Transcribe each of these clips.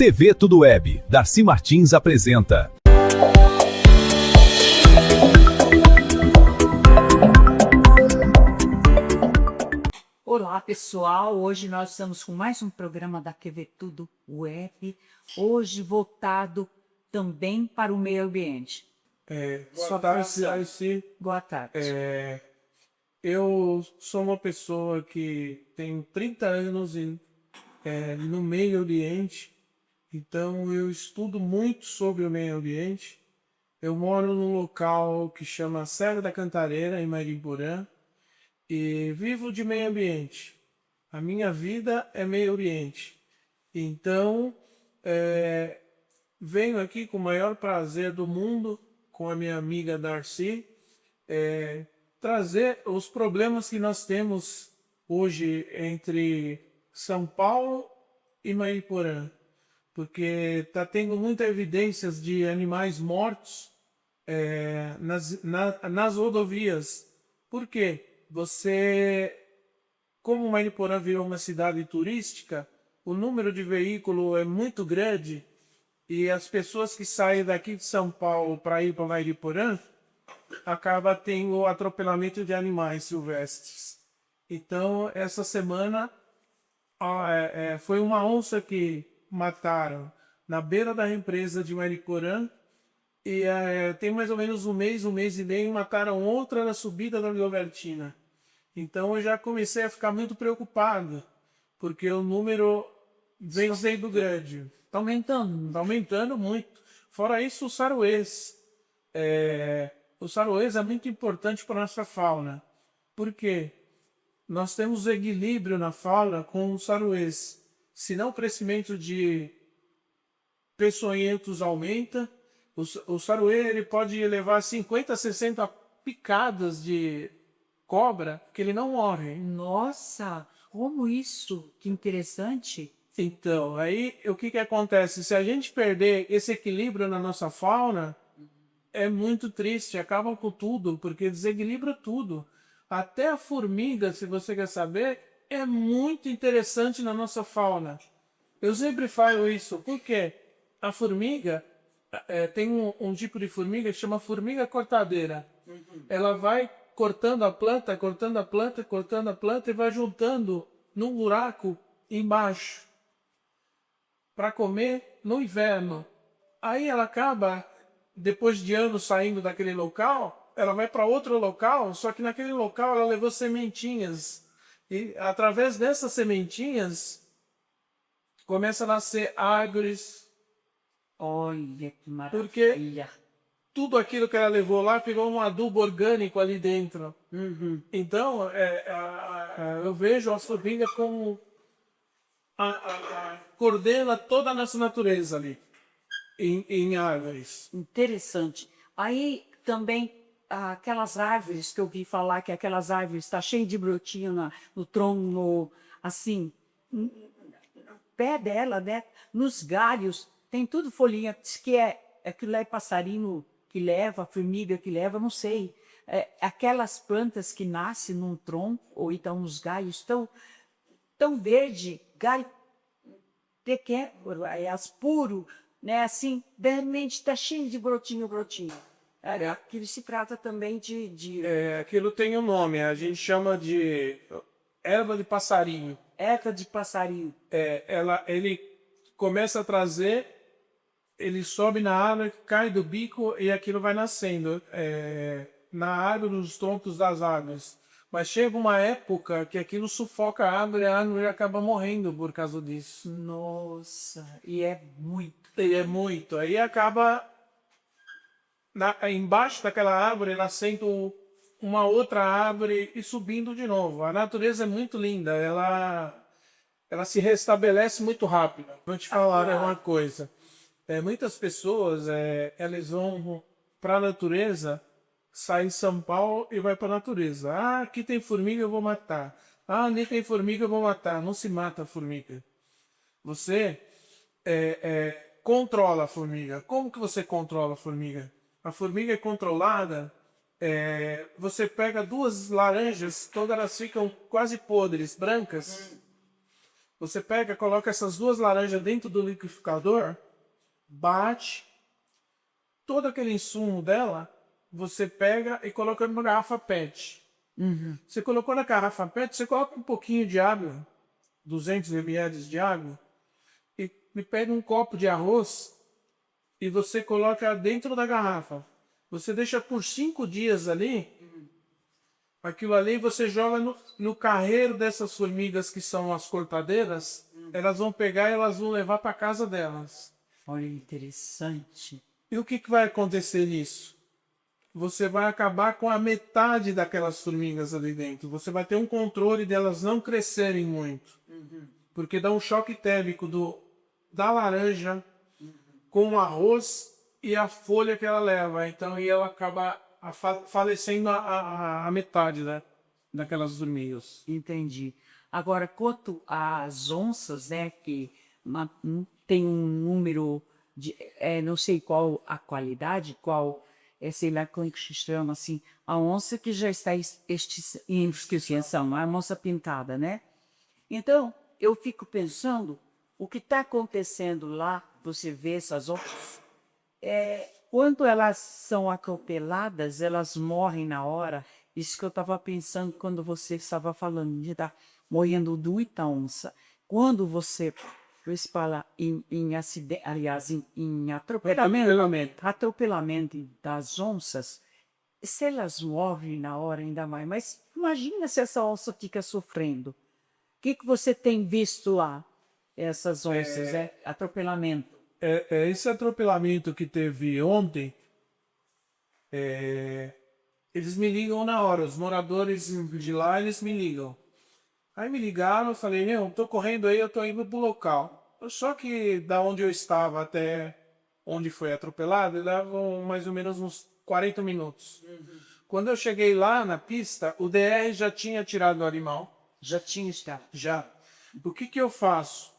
TV Tudo Web, Darcy Martins apresenta. Olá pessoal, hoje nós estamos com mais um programa da TV Tudo Web, hoje voltado também para o meio ambiente. Boa tarde, Darcy. Boa tarde. Eu sou uma pessoa que tem 30 anos no meio ambiente, então eu estudo muito sobre o meio ambiente. Eu moro num local que chama Serra da Cantareira, em Mariporã, e vivo de meio ambiente. A minha vida é meio ambiente. Então, venho aqui com o maior prazer do mundo, com a minha amiga Darcy, trazer os problemas que nós temos hoje entre São Paulo e Mariporã, porque está tendo muitas evidências de animais mortos nas rodovias. Por quê? Como Mariporã virou uma cidade turística, o número de veículos é muito grande e as pessoas que saem daqui de São Paulo para ir para Mariporã acaba tendo o atropelamento de animais silvestres. Então, essa semana foi uma onça que mataram na beira da represa de Mariporã e tem mais ou menos um mês e meio, mataram outra na subida da Albertina. Então, eu já comecei a ficar muito preocupado, porque o número vem sendo grande. Está aumentando. Está aumentando muito. Fora isso, o saruês. O saruês é muito importante para a nossa fauna. Por quê? Nós temos equilíbrio na fauna com o saruês. Senão o crescimento de peçonhentos aumenta. O saruê ele pode levar 50 a 60 picadas de cobra, que ele não morre. Nossa, como isso? Que interessante. Então, aí o que acontece? Se a gente perder esse equilíbrio na nossa fauna, é muito triste, acaba com tudo, porque desequilibra tudo. Até a formiga, se você quer saber, é muito interessante na nossa fauna. Eu sempre falo isso, porque a formiga, tem um tipo de formiga que chama formiga cortadeira. Ela vai cortando a planta e vai juntando num buraco embaixo para comer no inverno. Aí ela acaba, depois de anos saindo daquele local, ela vai para outro local, só que naquele local ela levou sementinhas. E através dessas sementinhas, começa a nascer árvores. Olha que maravilha. Porque tudo aquilo que ela levou lá virou um adubo orgânico ali dentro. Então, eu vejo a formiga como coordena toda a nossa natureza ali, em árvores. Interessante. Aí também aquelas árvores que eu vi falar, que aquelas árvores estão cheias de brotinho no tronco, assim, no pé dela, né? Nos galhos, tem tudo folhinha, diz que aquilo é passarinho que leva, formiga que leva, não sei. Aquelas plantas que nascem num tronco, ou então nos galhos, tão verde, galho pequeno, as puro, né? Assim, de repente está cheio de brotinho. Aquilo se trata também de... Aquilo tem um nome, a gente chama de erva de passarinho. Erva de passarinho. Ele começa a trazer, ele sobe na árvore, cai do bico e aquilo vai nascendo na árvore, nos troncos das árvores. Mas chega uma época que aquilo sufoca a árvore acaba morrendo por causa disso. Nossa, e é muito. Aí acaba embaixo daquela árvore nascendo uma outra árvore e subindo de novo. A natureza é muito linda, ela se restabelece muito rápido. Vou te falar uma coisa. Muitas pessoas elas vão para a natureza, sai em São Paulo e vai para a natureza. Aqui tem formiga, eu vou matar. Ali tem formiga, eu vou matar. Não se mata a formiga. Você controla a formiga. Como que você controla a formiga? A formiga é controlada. Você pega duas laranjas, todas elas ficam quase podres, brancas. Você pega, coloca essas duas laranjas dentro do liquidificador, bate, todo aquele insumo dela, você pega e coloca numa garrafa PET. Você colocou na garrafa PET, você coloca um pouquinho de água, 200 ml de água, e pega um copo de arroz e você coloca dentro da garrafa. Você deixa por 5 dias ali, aquilo ali você joga no carreiro dessas formigas que são as cortadeiras, elas vão pegar e elas vão levar para casa delas. Olha, interessante. E o que vai acontecer nisso? Você vai acabar com a metade daquelas formigas ali dentro. Você vai ter um controle delas não crescerem muito. Porque dá um choque térmico da laranja com o arroz e a folha que ela leva. Então, e ela acaba falecendo a metade, né, daquelas formigas. Entendi. Agora, quanto às onças, né, que tem um número de, não sei qual a qualidade, qual, sei lá como é que se chama, assim, a onça que já está em extinção, a onça pintada, né? Então, eu fico pensando, o que está acontecendo lá, você vê essas onças, quando elas são atropeladas, elas morrem na hora. Isso que eu estava pensando quando você estava falando de estar morrendo muita onça. Quando você fala em acidente, aliás, em atropelamento das onças, se elas morrem na hora ainda mais, mas imagina se essa onça fica sofrendo. O que você tem visto lá, essas onças, atropelamento? Esse atropelamento que teve ontem, eles me ligam na hora, os moradores de lá, eles me ligam. Aí me ligaram, eu falei, tô correndo aí, eu tô indo pro local. Só que da onde eu estava até onde foi atropelado, levam mais ou menos uns 40 minutos. Quando eu cheguei lá na pista, o DR já tinha tirado o animal. Já tinha estado. Já. O que eu faço?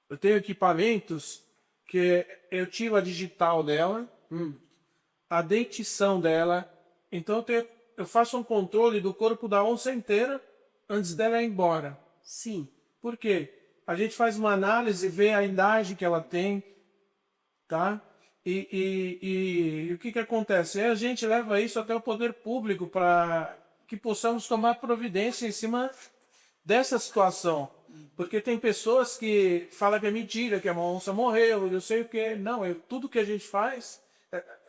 Eu tenho equipamentos que eu tiro a digital dela, a dentição dela. Então eu faço um controle do corpo da onça inteira antes dela ir embora. Sim. Por quê? A gente faz uma análise, vê a idade que ela tem, tá? E o que acontece? A gente leva isso até o poder público para que possamos tomar providência em cima dessa situação. Porque tem pessoas que falam que é mentira, que a onça morreu, eu sei o que. Não, tudo que a gente faz,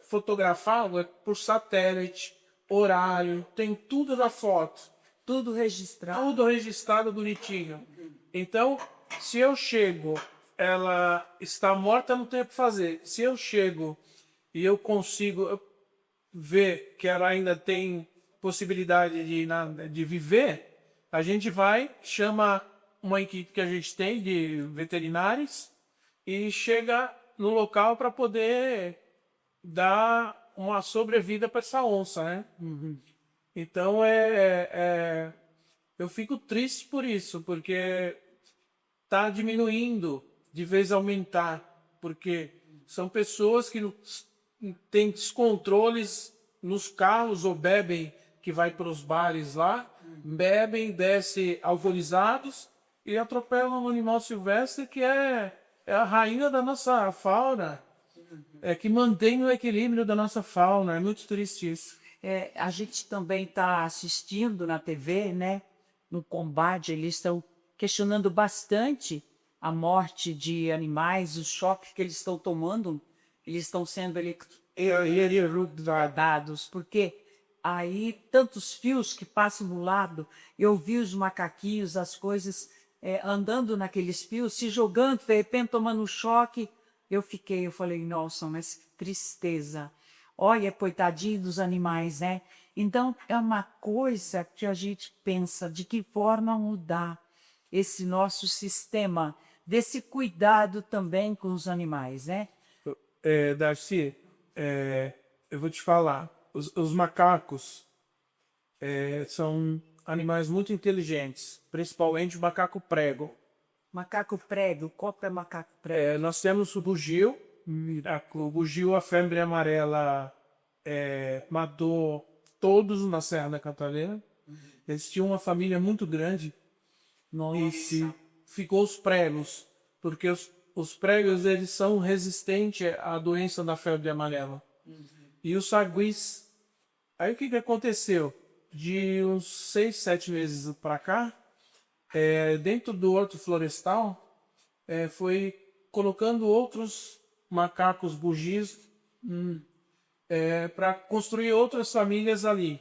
fotografado é por satélite, horário, tem tudo na foto. Tudo registrado. Tudo registrado bonitinho. Então, se eu chego, ela está morta, não tem o que fazer. Se eu chego e eu consigo ver que ela ainda tem possibilidade de viver, a gente vai, chama uma equipe que a gente tem de veterinários e chega no local para poder dar uma sobrevida para essa onça, né? Então eu fico triste por isso, porque está diminuindo de vez aumentar, porque são pessoas que têm descontroles nos carros ou bebem, que vai para os bares lá, bebem, descem alcoolizados e atropelam um animal silvestre que é a rainha da nossa fauna, que mantém o equilíbrio da nossa fauna. É muito triste isso. A gente também está assistindo na TV, né? No combate, eles estão questionando bastante a morte de animais, o choque que eles estão tomando, eles estão sendo dados, porque aí tantos fios que passam do lado, eu vi os macaquinhos, as coisas andando naqueles fios, se jogando, de repente tomando um choque, eu falei, nossa, mas que tristeza. Olha, coitadinho dos animais, né? Então, é uma coisa que a gente pensa de que forma mudar esse nosso sistema, desse cuidado também com os animais, né? Darcy, eu vou te falar, os macacos são animais muito inteligentes, principalmente o macaco prego. Macaco prego, qual é macaco prego? Nós temos o bugio. O bugio, a febre amarela, matou todos na Serra da Cantareira. Eles tinham uma família muito grande. Nossa. ficou os pregos, porque os pregos eles são resistentes à doença da febre amarela. E os saguis. Aí o que aconteceu? De uns 6, 7 meses para cá, dentro do horto florestal, foi colocando outros macacos bugis para construir outras famílias ali,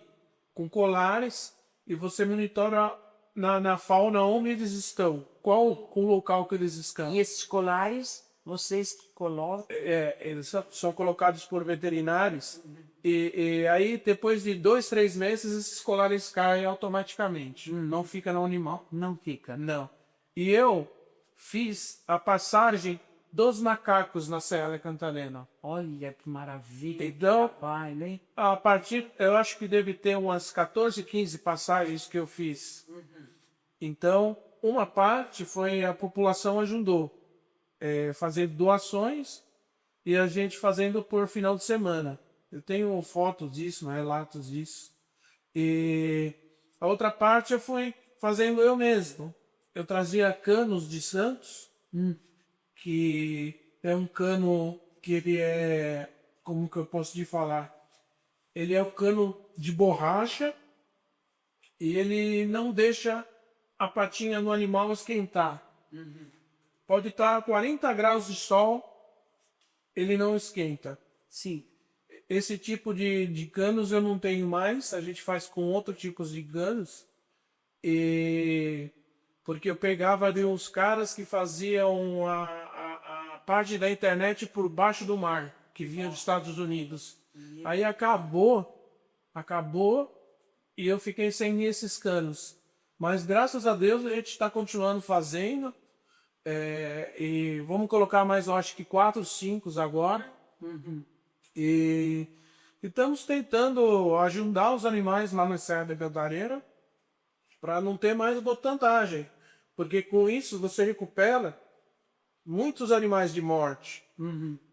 com colares, e você monitora na fauna onde eles estão, qual o local que eles estão. E esses colares, vocês que colocam? Eles são colocados por veterinários, e aí depois de 2, 3 meses esses colares caem automaticamente, não fica no animal. Não fica. Não. E eu fiz a passagem dos macacos na Serra da Cantarena. Olha que maravilha. Então, Trabalho, hein? a partir, eu acho que deve ter umas 14, 15 passagens que eu fiz. Então, uma parte foi a população ajudou, fazendo doações e a gente fazendo por final de semana. Eu tenho fotos disso, relatos disso. E a outra parte eu fui fazendo eu mesmo. Eu trazia canos de Santos, que é um cano que ele é, como que eu posso te falar? Ele é um cano de borracha e ele não deixa a patinha no animal esquentar. Pode estar 40 graus de sol, ele não esquenta. Sim. Esse tipo de canos eu não tenho mais, a gente faz com outros tipos de canos. Porque eu pegava de uns caras que faziam a parte da internet por baixo do mar, que vinha dos Estados Unidos. Aí acabou, e eu fiquei sem esses canos. Mas graças a Deus a gente está continuando fazendo. E vamos colocar mais, eu acho que 4, 5 agora. E estamos tentando ajudar os animais lá na Serra da Cantareira para não ter mais botantagem. Porque com isso você recupera muitos animais de morte.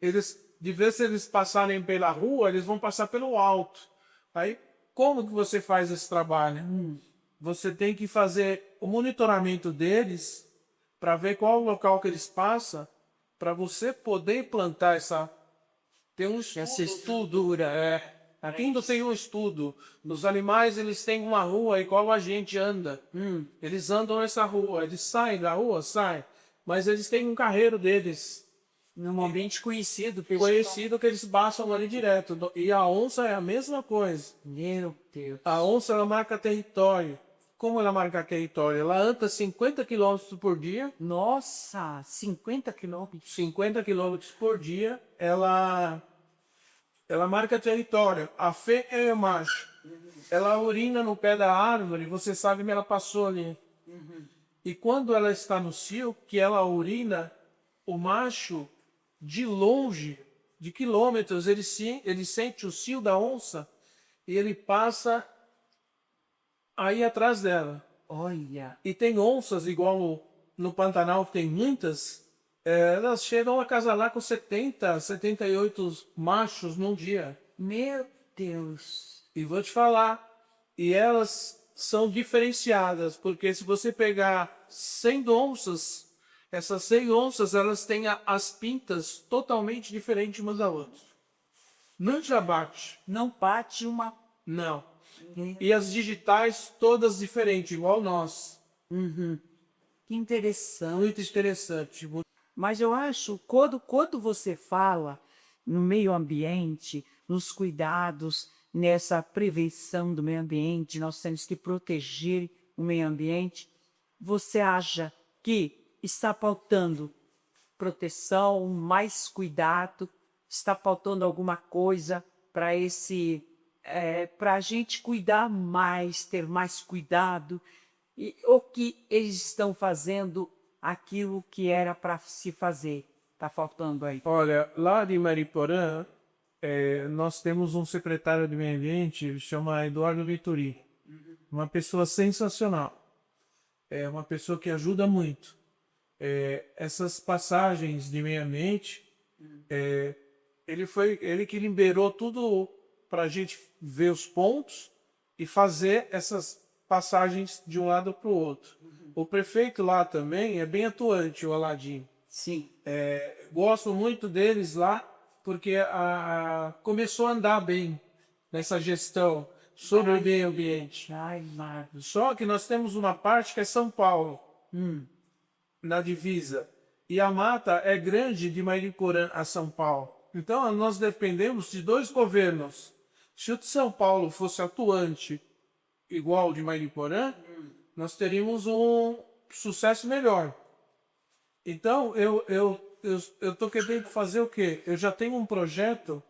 Eles, de vez se eles passarem pela rua, eles vão passar pelo alto. Aí, como que você faz esse trabalho? Você tem que fazer o monitoramento deles para ver qual o local que eles passam, para você poder implantar essa... Tem um estudo, Essa estrutura. Aqui ainda tem um estudo. Os animais, eles têm uma rua igual a gente anda. Eles andam nessa rua. Eles saem da rua, saem. Mas eles têm um carreiro deles. Num ambiente conhecido. Conhecido que eles passam ali direto. E a onça é a mesma coisa. Meu Deus. A onça, ela marca território. Como ela marca território? Ela anda 50 km por dia. Nossa, 50 quilômetros. 50 km por dia. Ela marca território. A fêmea é o macho. Ela urina no pé da árvore, você sabe que ela passou ali. E quando ela está no cio, que ela urina, o macho, de longe, de quilômetros, ele sente o cio da onça e ele passa aí atrás dela. Olha. E tem onças, igual no Pantanal, que tem muitas, elas chegam a acasalar com 70, 78 machos num dia. Meu Deus. E vou te falar, e elas são diferenciadas, porque se você pegar 100 onças, essas 100 onças, elas têm as pintas totalmente diferentes umas da outra. Não já bate. Não bate uma... Não. E as digitais todas diferentes, igual nós. Que interessante. Muito interessante. Mas eu acho, quando você fala no meio ambiente, nos cuidados, nessa prevenção do meio ambiente, nós temos que proteger o meio ambiente, você acha que está faltando proteção, mais cuidado, está faltando alguma coisa para para a gente cuidar mais, ter mais cuidado, ou que eles estão fazendo aquilo que era para se fazer? Está faltando aí. Olha, lá de Mariporã, nós temos um secretário de meio ambiente, ele chama Eduardo Vitori. Uma pessoa sensacional. É uma pessoa que ajuda muito. Essas passagens de meio ambiente, ele que liberou tudo para a gente ver os pontos e fazer essas passagens de um lado para o outro. O prefeito lá também é bem atuante, o Aladim. Sim. Gosto muito deles lá, porque começou a andar bem nessa gestão sobre o meio ambiente. Ai, Marcos. Só que nós temos uma parte que é São Paulo, na divisa. E a mata é grande de Mariporã a São Paulo. Então nós dependemos de dois governos. Se o de São Paulo fosse atuante igual o de Mariporã, nós teríamos um sucesso melhor. Então eu estou querendo fazer o quê? Eu já tenho um projeto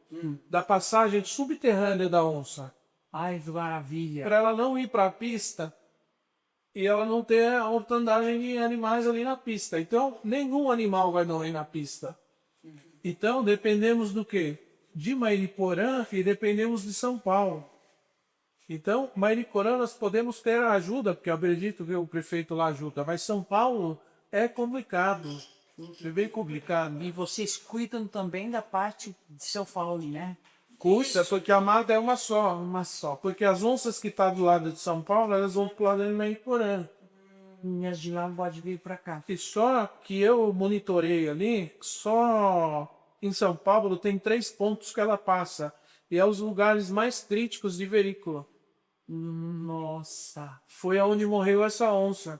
da passagem subterrânea da onça, Ai, que maravilha. para ela não ir para a pista e ela não ter a hortandagem de animais ali na pista. Então, nenhum animal vai não ir na pista. Então, dependemos do quê? De Mariporã e dependemos de São Paulo. Então, Mariporã nós podemos ter a ajuda, porque eu acredito que o prefeito lá ajuda, mas São Paulo é complicado. É bem complicado. E vocês cuidam também da parte de São Paulo, né? Custa, porque a mata é uma só. Uma só. Porque as onças que estão do lado de São Paulo, elas vão pro lado de Mariporã. Minhas de lá pode vir para cá. E só que eu monitorei ali, só em São Paulo tem 3 pontos que ela passa. E é os lugares mais críticos de Verícola. Nossa. Foi onde morreu essa onça.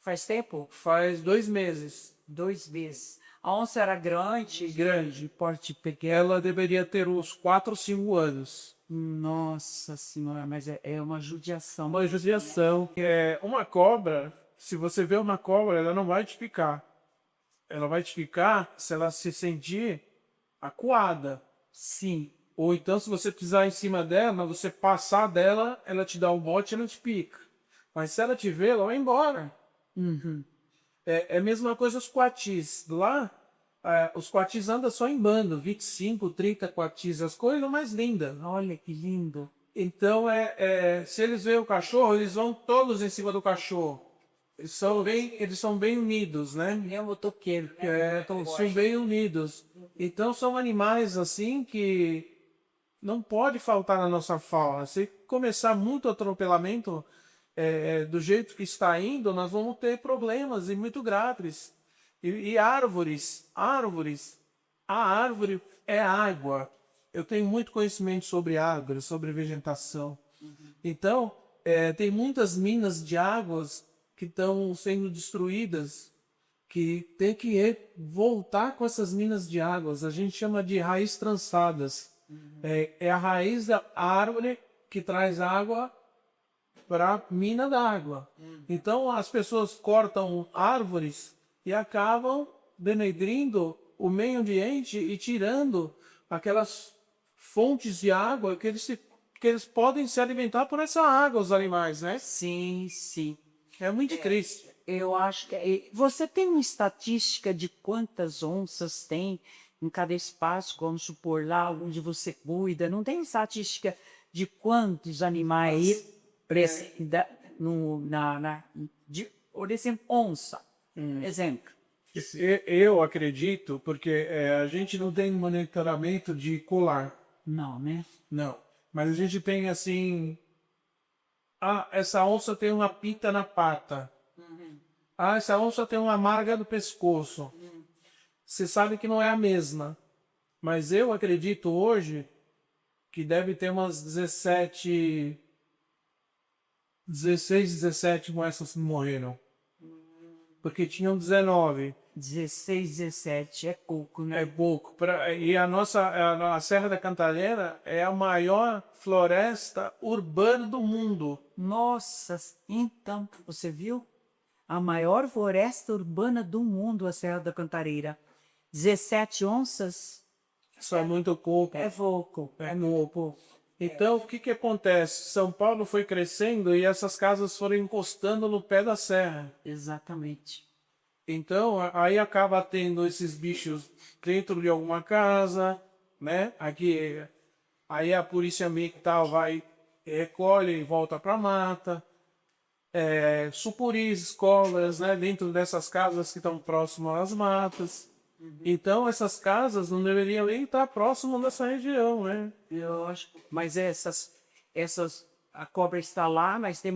Faz tempo? Faz 2 meses. 2 meses. A onça era grande, Grande. porte pequeno. Ela deveria ter uns 4 ou 5 anos. Nossa senhora, mas é uma judiação. Uma judiação. Uma cobra, se você vê uma cobra, ela não vai te picar. Ela vai te picar se ela se sentir acuada. Sim. Ou então, se você pisar em cima dela, você passar dela, ela te dá um bote e ela te pica. Mas se ela te ver, ela vai embora. É a mesma coisa os coatis. Lá, os coatis andam só em bando, 25, 30 coatis, as coisas mais lindas. Olha que lindo. Então, se eles veem o cachorro, eles vão todos em cima do cachorro. Eles são bem unidos, né? É um motoqueiro. São bem unidos. Então, são animais assim que não pode faltar na nossa fauna. Se começar muito atropelamento do jeito que está indo, nós vamos ter problemas e muito graves. E árvores. A árvore é água. Eu tenho muito conhecimento sobre árvores, sobre vegetação. Então, tem muitas minas de águas que estão sendo destruídas, que tem que voltar com essas minas de águas. A gente chama de raízes trançadas. É a raiz da árvore que traz água para a mina d'água. Então as pessoas cortam árvores e acabam denegrindo o meio ambiente e tirando aquelas fontes de água que eles podem se alimentar por essa água, os animais, né? Sim, sim. É muito triste. Eu acho que... Você tem uma estatística de quantas onças tem em cada espaço, vamos supor, lá onde você cuida? Não tem estatística de quantos animais precisa por exemplo, onça. Exemplo. Eu acredito, porque a gente não tem monitoramento de colar. Não, né? Não. Mas a gente tem assim... essa onça tem uma pita na pata. Essa onça tem uma marga no pescoço. Você sabe que não é a mesma. Mas eu acredito hoje que deve ter umas 16, 17 moças que morreram. Porque tinham 19. 16, 17 é pouco, né? É pouco. E a Serra da Cantareira é a maior floresta urbana do mundo. Nossa, então, você viu? A maior floresta urbana do mundo, a Serra da Cantareira. 17 onças? Isso é muito pouco. É pouco. É pouco. Então, o que acontece? São Paulo foi crescendo e essas casas foram encostando no pé da serra. Exatamente. Então, aí acaba tendo esses bichos dentro de alguma casa, né? Aí a polícia ambiental vai, recolhe e volta para a mata. Sucuris, cobras, né? Dentro dessas casas que estão próximas às matas. Então, essas casas não deveriam nem estar próximas dessa região, né? Lógico. Mas a cobra está lá, mas tem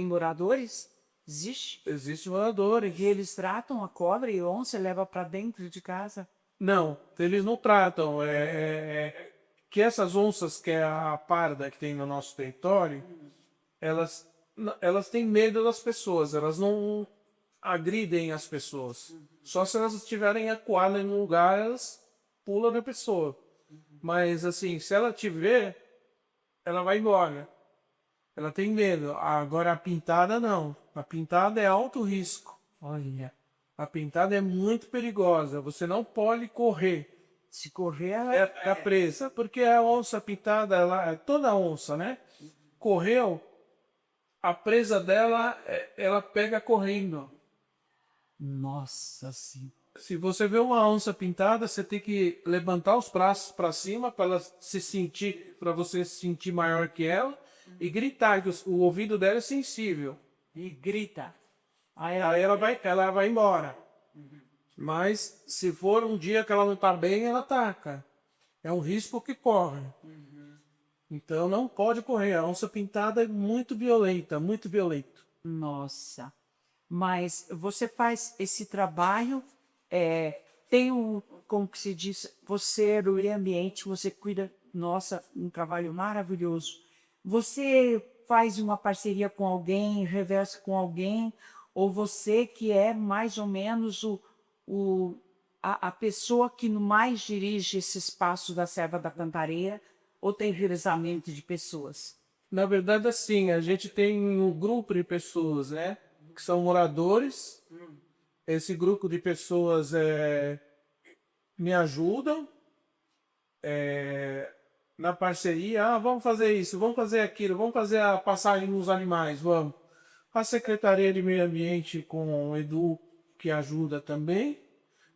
moradores? Existe? Existe moradores. E eles tratam a cobra e onça e levam para dentro de casa? Não, eles não tratam. Que essas onças, que é a parda que tem no nosso território, elas, elas têm medo das pessoas, elas não agridem as pessoas. Só se elas estiverem acuadas em um lugar, elas pulam na pessoa. Mas assim, se ela te ver, ela vai embora. Ela tem medo. Agora a pintada não. A pintada é alto risco. Olha, A pintada é muito perigosa. Você não pode correr. se correr, É presa. Porque a onça pintada, toda onça, né? Correu, a presa dela, ela pega correndo. nossa senhora. Se você vê uma onça pintada, você tem que levantar os braços para cima para ela se sentir, para você se sentir maior que ela e gritar, que o ouvido dela é sensível. E grita. Aí Aí ela vai embora. Mas se for um dia que ela não está bem, ela ataca. É um risco que corre. Então não pode correr. A onça pintada é muito violenta, muito violenta. nossa. Mas você faz esse trabalho, tem um, como que se diz, você é do meio ambiente, você cuida, nossa, um trabalho maravilhoso. Você faz uma parceria com alguém, reversa com alguém, ou você que é mais ou menos a pessoa que mais dirige esse espaço da Serra da Cantareira, ou tem revezamento de pessoas? Na verdade, assim, a gente tem um grupo de pessoas, né? Que são moradores. Esse grupo de pessoas me ajudam na parceria. Ah, vamos fazer isso, vamos fazer aquilo, vamos fazer a passagem nos animais, vamos. A Secretaria de Meio Ambiente com o Edu, que ajuda também.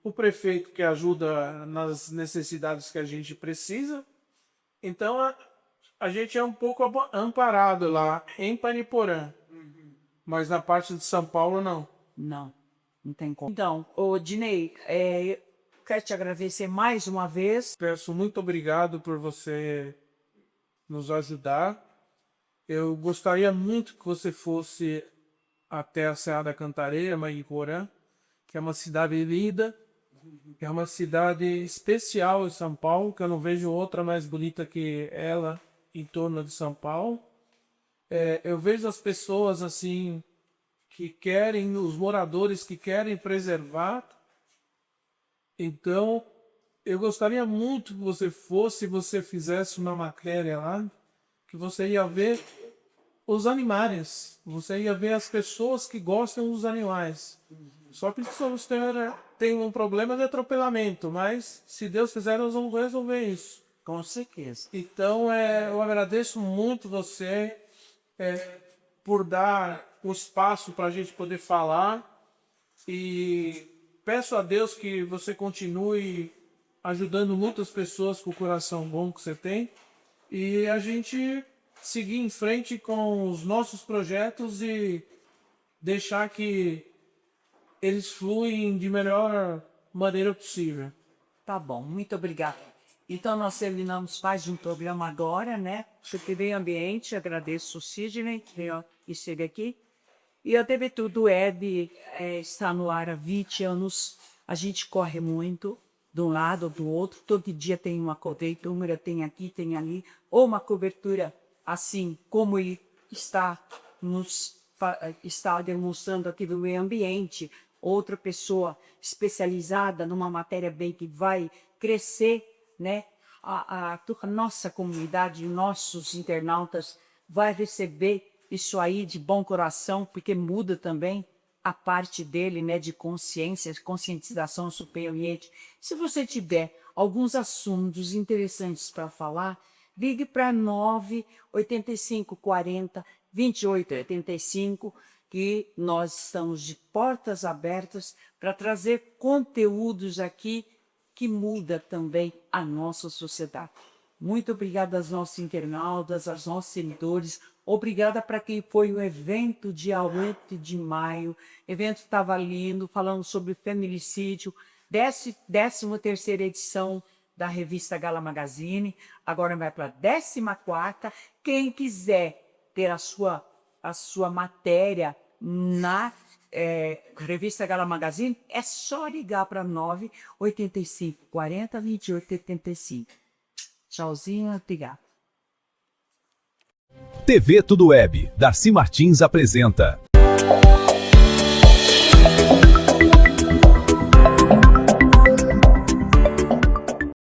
O prefeito, que ajuda nas necessidades que a gente precisa. Então, a gente é um pouco amparado lá em Paniporã. Mas na parte de São Paulo, não. Não, não tem como. Então, Dinei, quero te agradecer mais uma vez. Peço muito obrigado por você nos ajudar. Eu gostaria muito que você fosse até a Serra da Cantareira, Mariporã, que é uma cidade linda, que é uma cidade especial em São Paulo, que eu não vejo outra mais bonita que ela em torno de São Paulo. Eu vejo as pessoas assim que querem, os moradores que querem preservar. Então, eu gostaria muito que você fosse, você fizesse uma matéria lá, que você ia ver os animais, você ia ver as pessoas que gostam dos animais. Só que somos tem um problema de atropelamento, mas se Deus quiser nós vamos resolver isso. Com certeza. Então, eu agradeço muito você por dar o espaço para a gente poder falar e peço a Deus que você continue ajudando muitas pessoas com o coração bom que você tem e a gente seguir em frente com os nossos projetos e deixar que eles fluem de melhor maneira possível. Tá bom, muito obrigada. Então, nós terminamos mais um programa agora, né? Sobre meio ambiente, agradeço o Sidney, que chega aqui. E a TV Tudo Web está no ar há 20 anos. A gente corre muito, de um lado ou do outro. Todo dia tem uma cobertura, tem aqui, tem ali. Ou uma cobertura assim, como está demonstrando aqui do meio ambiente. Outra pessoa especializada numa matéria bem que vai crescer, né? A nossa comunidade, nossos internautas vai receber isso aí de bom coração, porque muda também a parte dele, né, de consciência, conscientização sobre o ambiente. Se você tiver alguns assuntos interessantes para falar, ligue para 985 40 28 85, que nós estamos de portas abertas para trazer conteúdos aqui que muda também a nossa sociedade. Muito obrigada aos nossos internautas, aos nossos seguidores. Obrigada para quem foi no evento dia 8 de maio. O evento estava lindo, falando sobre feminicídio. 13ª edição da revista Gala Magazine. Agora vai para a 14ª. Quem quiser ter a sua matéria na revista Gala Magazine, é só ligar para 985 40 28 85. Tchauzinho, obrigado. TV Tudo Web, Darcy Martins apresenta.